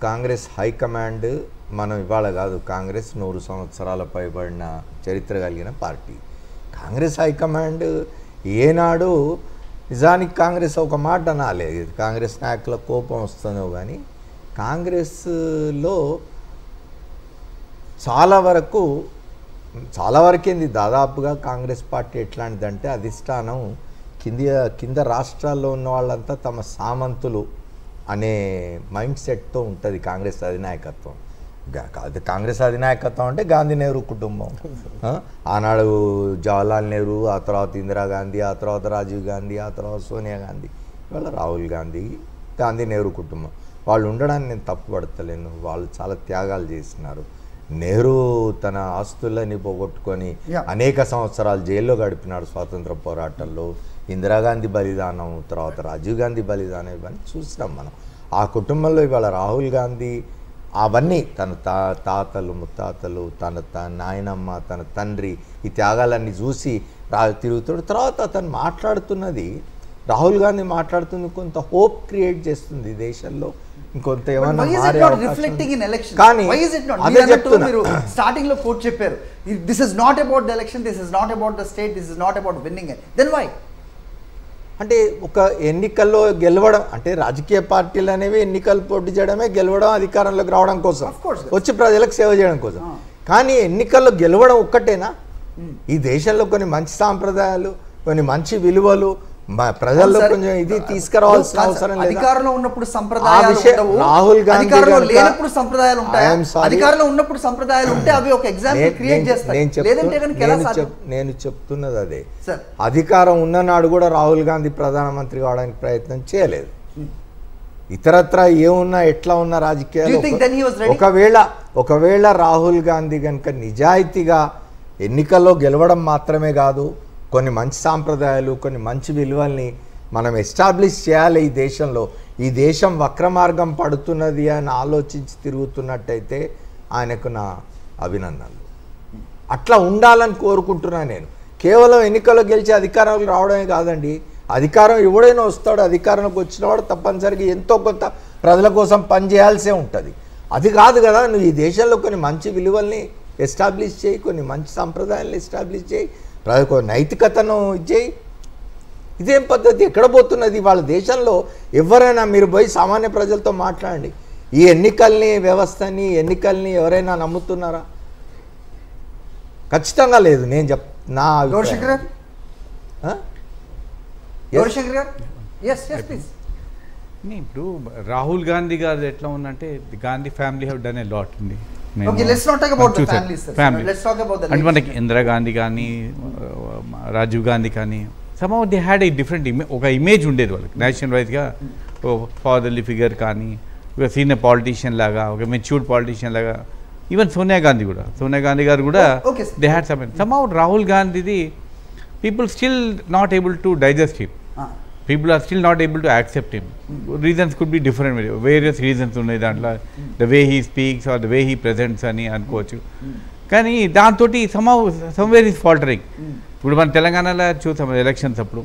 Congress high command మనం ఇవాళ కాదు, కాంగ్రెస్ 100 సంవత్సరాల పైబడిన చరిత్ర కలిగిన పార్టీ. కాంగ్రెస్ హైకమాండ్ ఏనాడు నిజానికి కాంగ్రెస్ ఒక మాట అనాలేదు, కాంగ్రెస్ నాయకుల కోపం వస్తుందో కానీ కాంగ్రెస్లో చాలా వరకేంది దాదాపుగా కాంగ్రెస్ పార్టీ ఎట్లాంటిదంటే అధిష్టానం కింద రాష్ట్రాల్లో ఉన్న వాళ్ళంతా తమ సామంతులు అనే మైండ్ సెట్తో ఉంటుంది కాంగ్రెస్ అధినాయకత్వం. కాంగ్రెస్ అధినాయకత్వం అంటే గాంధీ నెహ్రూ కుటుంబం, ఆనాడు జవహర్లాల్ నెహ్రూ, ఆ తర్వాత ఇందిరాగాంధీ, ఆ తర్వాత రాజీవ్ గాంధీ, ఆ తర్వాత సోనియా గాంధీ, ఇవాళ రాహుల్ గాంధీ, గాంధీ నెహ్రూ కుటుంబం. వాళ్ళు ఉండడాన్ని నేను తప్పుపడతలేను, వాళ్ళు చాలా త్యాగాలు చేస్తున్నారు. నెహ్రూ తన ఆస్తులని పోగొట్టుకొని అనేక సంవత్సరాలు జైల్లో గడిపినాడు స్వాతంత్ర పోరాటంలో. ఇందిరాగాంధీ బలిదానం, తర్వాత రాజీవ్ గాంధీ బలిదానం, ఇవన్నీ చూసినాం మనం. ఆ కుటుంబంలో ఇవాళ రాహుల్ గాంధీ అవన్నీ తన తాతలు ముత్తాతలు, తన నాయనమ్మ, తన తండ్రి, ఈ త్యాగాలన్నీ చూసి తిరుగుతాడు. తర్వాత అతను మాట్లాడుతున్నది, రాహుల్ గాంధీ మాట్లాడుతుంది కొంత హోప్ క్రియేట్ చేస్తుంది దేశంలో, ఇంకొంత ఏమన్నా కానీ అదే చెప్తున్నా. స్టార్టింగ్ లో కోట్ చెప్పారు, this is not about the election, this is not about the state, this is not about winning. Then why? అంటే ఒక ఎన్నికల్లో గెలవడం అంటే రాజకీయ పార్టీలు అనేవి ఎన్నికలు పోటీ చేయడమే, గెలవడం, అధికారంలోకి రావడం కోసం, వచ్చి ప్రజలకు సేవ చేయడం కోసం. కానీ ఎన్నికల్లో గెలవడం ఒక్కటేనా? ఈ దేశంలో కొన్ని మంచి సాంప్రదాయాలు, కొన్ని మంచి విలువలు ప్రజల్లో కొంచెం ఇది తీసుకురావాల్సిన అవసరం లేదు. అధికారంలో ఉన్నప్పుడు సంప్రదాయాలు, రాహుల్ గాంధీ లేనప్పుడు సంప్రదాయాలు ఉంటాయి. అధికారంలో ఉన్నప్పుడు సంప్రదాయాలు ఉంటే అవి ఒక ఎగ్జాంపుల్ క్రియేట్ చేస్తాయి. నేను చెప్తున్నది అదే. అధికారం ఉన్ననాడు కూడా రాహుల్ గాంధీ ప్రధానమంత్రి కావడానికి ప్రయత్నం చేయలేదు. ఇతరత్ర ఏమున్నా ఎట్లా ఉన్న రాజకీయాలు ఒకవేళ రాహుల్ గాంధీ కనుక నిజాయితీగా ఎన్నికల్లో గెలవడం మాత్రమే కాదు, కొన్ని మంచి సాంప్రదాయాలు, కొన్ని మంచి విలువల్ని మనం ఎస్టాబ్లిష్ చేయాలి ఈ దేశంలో, ఈ దేశం వక్రమార్గం పడుతున్నది అని ఆలోచించి తిరుగుతున్నట్టయితే ఆయనకు నా అభినందనలు. అట్లా ఉండాలని కోరుకుంటున్నా నేను. కేవలం ఎన్నికల్లో గెలిచి అధికారంలో రావడమే కాదండి, అధికారం ఎవడైనా వస్తాడు, అధికారంలోకి వచ్చినవాడు తప్పనిసరిగా ఎంతో కొంత ప్రజల కోసం పనిచేయాల్సే ఉంటుంది. అది కాదు కదా, నువ్వు ఈ దేశంలో కొన్ని మంచి విలువల్ని ఎస్టాబ్లిష్ చేయి, కొన్ని మంచి సంప్రదాయాలను ఎస్టాబ్లిష్ చేయి, ప్రజలకు నైతికతను ఇచ్చేయి. ఇదేం పద్ధతి? ఎక్కడ పోతున్నది వాళ్ళ దేశంలో? ఎవరైనా మీరు పోయి సామాన్య ప్రజలతో మాట్లాడండి, ఈ వ్యవస్థని ఎన్నికల్ని ఎవరైనా నమ్ముతున్నారా? ఖచ్చితంగా లేదు. నేను నా ఇప్పుడు రాహుల్ గాంధీ గారు ఎట్లా ఉందంటే, Gandhi family have done a lot అండి. అంటే మనకి ఇందిరాగాంధీ కానీ, రాజీవ్ గాంధీ కానీ, somehow they had a different ఒక ఇమేజ్ ఉండేది వాళ్ళకి నేషనల్ వైజ్గా. ఫాదర్లీ ఫిగర్ కానీ, ఒక సీనియర్ పాలిటీషియన్ లాగా, ఒక మెచ్యూర్డ్ పాలిటీషియన్ లాగా. ఈవెన్ సోనియా గాంధీ గారు కూడా దే హ్యాడ్ సమ్హౌ రాహుల్ గాంధీది people still not able to digest him. People are still not able to accept him. Reasons could be different, various reasons ఉన్నాయి దాంట్లో. The way he speaks or the way he presents అని అనుకోవచ్చు. కానీ దాంతో somewhere is faltering. ఇప్పుడు మన తెలంగాణలో చూసాం ఎలక్షన్స్ అప్పుడు.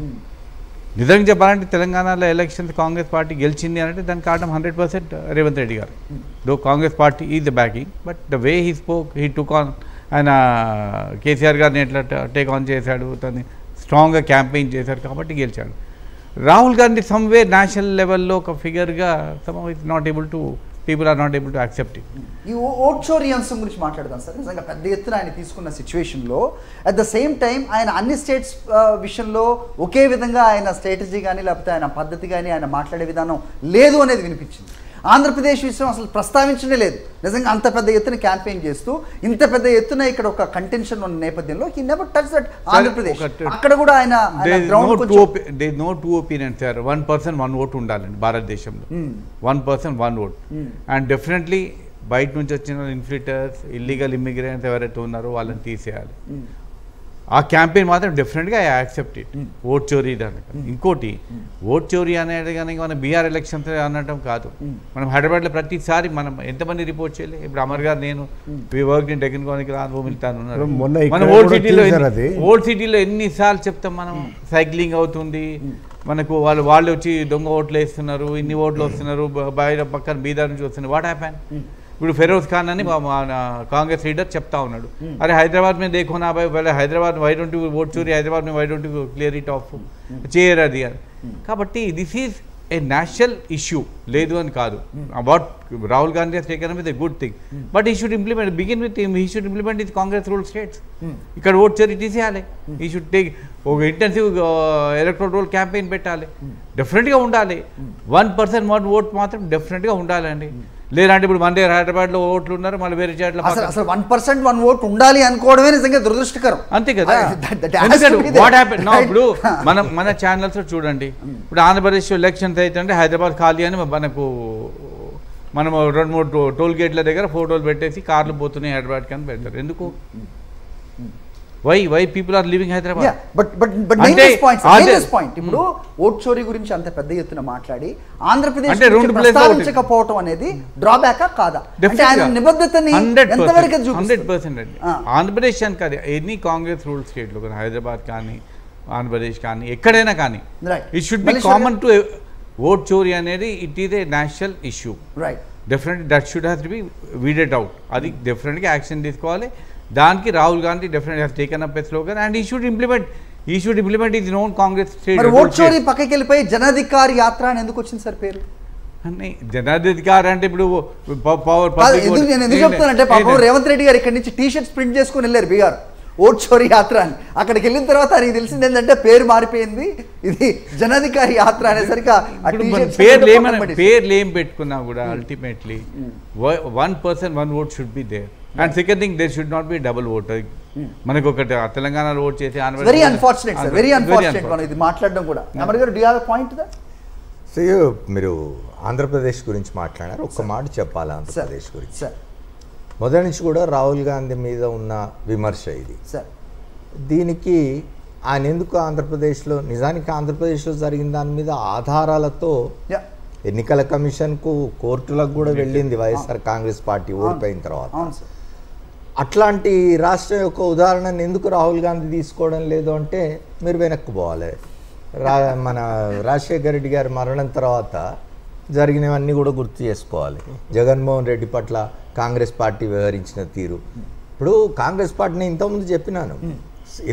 నిజంగా చెప్పాలంటే తెలంగాణలో ఎలక్షన్స్ కాంగ్రెస్ పార్టీ గెలిచింది అంటే దానికి కారణం 100% రేవంత్ రెడ్డి గారు. Though Congress party is the backing, but the way he spoke, he took on, ఆయన కేసీఆర్ గారిని ఎట్లా టేక్ ఆన్ చేశాడు, తను స్ట్రాంగ్గా క్యాంపెయిన్ చేశాడు కాబట్టి గెలిచాడు. రాహుల్ గాంధీ సమ్వేర్ నేషనల్ లెవెల్లో ఒక ఫిగర్గా not able to, people are not able to accept it. ఈ ఓట్ చోరీ అంశం గురించి మాట్లాడదాం సార్. నిజంగా పెద్ద ఎత్తున ఆయన తీసుకున్న సిచ్యువేషన్లో అట్ ద సేమ్ టైం ఆయన అన్ని స్టేట్స్ విషయంలో ఒకే విధంగా ఆయన స్ట్రాటజీ కానీ లేకపోతే ఆయన పద్ధతి కానీ ఆయన మాట్లాడే విధానం లేదు అనేది వినిపించింది. ఆంధ్రప్రదేశ్ విషయం అసలు ప్రస్తావించనే లేదు. నిజంగా అంత పెద్ద ఎత్తున క్యాంపెయిన్ చేస్తూ ఇంత పెద్ద ఎత్తున ఇక్కడ ఒక కంటెన్షన్ ఉన్న నేపథ్యంలో he never touch that Andhra Pradesh. అక్కడ కూడా ఆయన no two opinions sir. 1% 1 vote ఉండాలండి భారతదేశంలో. 1% 1 ఓట్. అండ్ డెఫినెట్లీ బయట నుంచి వచ్చిన ఇన్ఫ్లిటర్స్, ఇల్లీగల్ ఇమ్మిగ్రెంట్స్ ఎవరైతే ఉన్నారో వాళ్ళని తీసేయాలి. ఆ క్యాంపెయిన్ మాత్రం డెఫినెట్గా ఐ యాక్సెప్ట్ ఇట్. ఓట్ చోరీ దానికి. ఇంకోటి ఓట్ చోరీ అనేది కానీ మన బీహార్ ఎలక్షన్స్ అనటం కాదు. మనం హైదరాబాద్లో ప్రతిసారి మనం ఎంతమంది రిపోర్ట్ చేయలేదు. ఇప్పుడు అమర్ గారు నేను వర్క్ ఇన్ టెక్నికల్ రానుభూమితాను ఉన్నారు. మనం ఓల్డ్ సిటీలో ఎన్నిసార్లు చెప్తాం మనం, సైక్లింగ్ అవుతుంది మనకు, వాళ్ళు వచ్చి దొంగ ఓట్లు వేస్తున్నారు, ఇన్ని ఓట్లు వస్తున్నారు, బయట పక్కన బీదార్ నుంచి వస్తున్నారు. What happen? ఇప్పుడు ఫెరోజ్ ఖాన్ అని కాంగ్రెస్ లీడర్ చెప్తా ఉన్నాడు, అరే హైదరాబాద్ మీద देखो ना भाई, Hyderabad why don't you vote చోరీ, హైదరాబాద్ మీద why don't you clear it off, చేయరు అది. కాబట్టి this is a national issue, లేదు అని కాదు. About Rahul Gandhi has taken with a good thing, but he should implement, begin with he should implement his Congress rule states. ఇక్కడ vote చోరీ తీసేయాలి. He should take ఒక ఇంటెన్సివ్ ఎలక్ట్రల్ రోల్ క్యాంపెయిన్ పెట్టాలి. డెఫినెట్గా ఉండాలి. 1% 1 ఓట్ మాత్రం డెఫినెట్గా ఉండాలండి. లేదంటే ఇప్పుడు మన దగ్గర హైదరాబాద్లో ఓట్లు ఉన్నారు, మళ్ళీ వేరే చోట్ల అసలు 1% 1 ఓట్ ఉండాలి అనుకోవడమే నిజంగా దురదృష్టకరం. అంతే కదా. వాట్ హ్యాపెన్ ఇప్పుడు మన ఛానల్స్ చూడండి, ఇప్పుడు ఆంధ్రప్రదేశ్ ఎలక్షన్స్ అయితే హైదరాబాద్ ఖాళీ అని మనకు మనం 2-3 టోల్ గేట్ల దగ్గర ఫోటోలు పెట్టేసి కార్లు పోతున్నాయి హైదరాబాద్కి అని పెడతారు. ఎందుకు? Why people are living Hyderabad? ఇప్పుడు ఓట్ చోరీ గురించి అంత పెద్ద ఎత్తున మాట్లాడి ఆంధ్రప్రదేశ్ ప్రస్తావించకపోవటం అనేది డ్రాబ్యాకా కాదా? నిబద్ధతని 100% అండి. ఆంధ్రప్రదేశ్ అని కాదు, ఎనీ కాంగ్రెస్ రూల్ స్టేట్లో కానీ, హైదరాబాద్ కానీ ఆంధ్రప్రదేశ్ కానీ ఎక్కడైనా కానీ, it should be common to vote చోరీ అనేది. It is a national issue. Definitely that should have to be weeded out. అది డెఫినెట్గా యాక్షన్ తీసుకోవాలి. దానికి Rahul Gandhi definitely has taken up a slogan and he should implement his own Congress state. మరి vote చోరీ పక్కకి వెళ్ళిపోయి జనాధికార్ యాత్ర అని ఎందుకు వచ్చింది సార్ పేరు? జనాధికార్ అంటే ఇప్పుడు నేను ఎందుకు చెప్తానంటే పాపం రేవంత్ రెడ్డి గారు ఇక్కడ నుంచి టీ షర్ట్స్ ప్రింట్ చేసుకుని వెళ్ళారు బీహార్ ఓట్ చోరీ యాత్ర అని. అక్కడికి వెళ్ళిన తర్వాత ఆయనకి తెలిసింది ఏంటంటే పేరు మారిపోయింది, ఇది జనాధికారి యాత్ర అనేసరికి పేర్లు ఏం పెట్టుకున్నా కూడా ultimately 1% 1 vote should be there. And second thing, there should not be double vote. మనకు ఒకటి తెలంగాణలో ఓట్ చేసి very unfortunate sir, very unfortunate మనం ఇది మాట్లాడడం కూడా. Amar garu, do you have a point the? So మీరు ఆంధ్రప్రదేశ్ గురించి మాట్లాడారు, ఒక్క మాట చెప్పాలి ఆంధ్రప్రదేశ్ గురించి. సార్ మొదటి నుంచి కూడా రాహుల్ గాంధీ మీద ఉన్న విమర్శ ఇది. సార్ దీనికి ఆయన ఎందుకు ఆంధ్రప్రదేశ్లో, నిజానికి ఆంధ్రప్రదేశ్లో జరిగిన దాని మీద ఆధారాలతో ఎన్నికల కమిషన్కు కోర్టులకు కూడా వెళ్ళింది వైఎస్ఆర్ కాంగ్రెస్ పార్టీ ఓడిపోయిన తర్వాత. అట్లాంటి రాష్ట్రం యొక్క ఉదాహరణను ఎందుకు రాహుల్ గాంధీ తీసుకోవడం లేదు అంటే మీరు వెనక్కి పోవాలి. మన రాజశేఖర రెడ్డి గారి మరణం తర్వాత జరిగినవన్నీ కూడా గుర్తు చేసుకోవాలి. జగన్మోహన్ రెడ్డి పట్ల కాంగ్రెస్ పార్టీ వ్యవహరించిన తీరు. ఇప్పుడు కాంగ్రెస్ పార్టీని ఇంతకుముందు చెప్పినాను,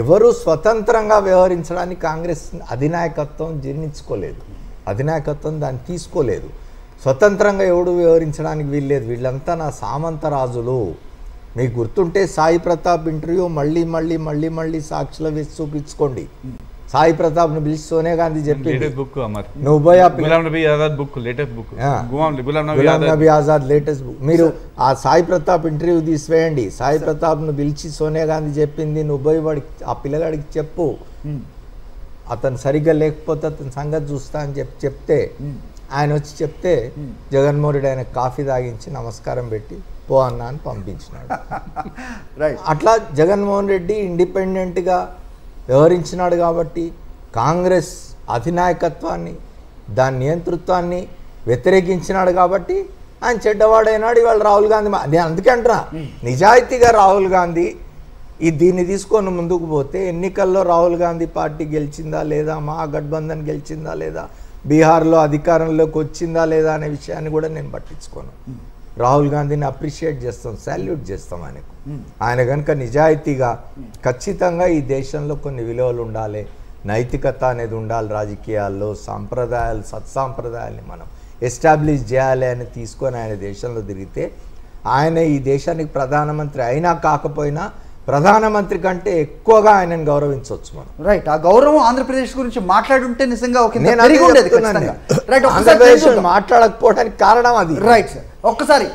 ఎవరు స్వతంత్రంగా వ్యవహరించడానికి కాంగ్రెస్ అధినాయకత్వం జీర్ణించుకోలేదు, అధినాయకత్వం దాన్ని తీసుకోలేదు. స్వతంత్రంగా ఎవడు వ్యవహరించడానికి వీల్లేదు. వీళ్ళంతా నా సామంత రాజులు. మీకు గుర్తుంటే సాయి ప్రతాప్ ఇంటర్వ్యూ మళ్ళీ సాక్షుల వేసి చూపించుకోండి. సాయి ప్రతాప్ను పిలిచి సోనియా గాంధీ చెప్పింది, గులాం నబీ ఆజాద్ లేటెస్ట్ బుక్. మీరు ఆ సాయి ప్రతాప్ ఇంటర్వ్యూ తీసివేయండి. సాయి ప్రతాప్ను పిలిచి సోనియా గాంధీ చెప్పింది, నువ్వు పోయి వాడికి ఆ పిల్లగాడికి చెప్పు, అతను సరిగ్గా లేకపోతే అతని సంగతి చూస్తా అని చెప్తే ఆయన వచ్చి చెప్తే జగన్మోహన్ రెడ్డి ఆయన కాఫీ తాగించి నమస్కారం పెట్టి పో అన్నా అని పంపించినాడు. అట్లా జగన్మోహన్ రెడ్డి ఇండిపెండెంట్గా వ్యవహరించినాడు కాబట్టి కాంగ్రెస్ అధినాయకత్వాన్ని, దాని నియంతృత్వాన్ని వ్యతిరేకించినాడు కాబట్టి ఆయన చెడ్డవాడైనాడు. ఇవాళ రాహుల్ గాంధీ, నేను అందుకే అంటున్నా, నిజాయితీగా రాహుల్ గాంధీ దీన్ని తీసుకొని ముందుకు పోతే ఎన్నికల్లో రాహుల్ గాంధీ పార్టీ గెలిచిందా లేదా, మహాగఠబంధన్ గెలిచిందా లేదా, బీహార్లో అధికారంలోకి వచ్చిందా లేదా అనే విషయాన్ని కూడా నేను పట్టించుకోను. రాహుల్ గాంధీని అప్రిషియేట్ చేస్తాం, సాల్యూట్ చేస్తాం ఆయనకు. ఆయన కనుక నిజాయితీగా ఖచ్చితంగా ఈ దేశంలో కొన్ని విలువలు ఉండాలి, నైతికత అనేది ఉండాలి, రాజకీయాల్లో సాంప్రదాయాలు సత్సాంప్రదాయాల్ని మనం ఎస్టాబ్లిష్ చేయాలి అని తీసుకొని ఆయన దేశంలో తిరిగితే ఆయన ఈ దేశానికి ప్రధానమంత్రి అయినా కాకపోయినా ప్రధానమంత్రి కంటే ఎక్కువగా ఆయనను గౌరవించవచ్చు మనం. రైట్, ఆ గౌరవం ఆంధ్రప్రదేశ్ గురించి మాట్లాడుంటే నిజంగా మాట్లాడకపోవడానికి కారణం అది. రైట్, ఒక్కసారి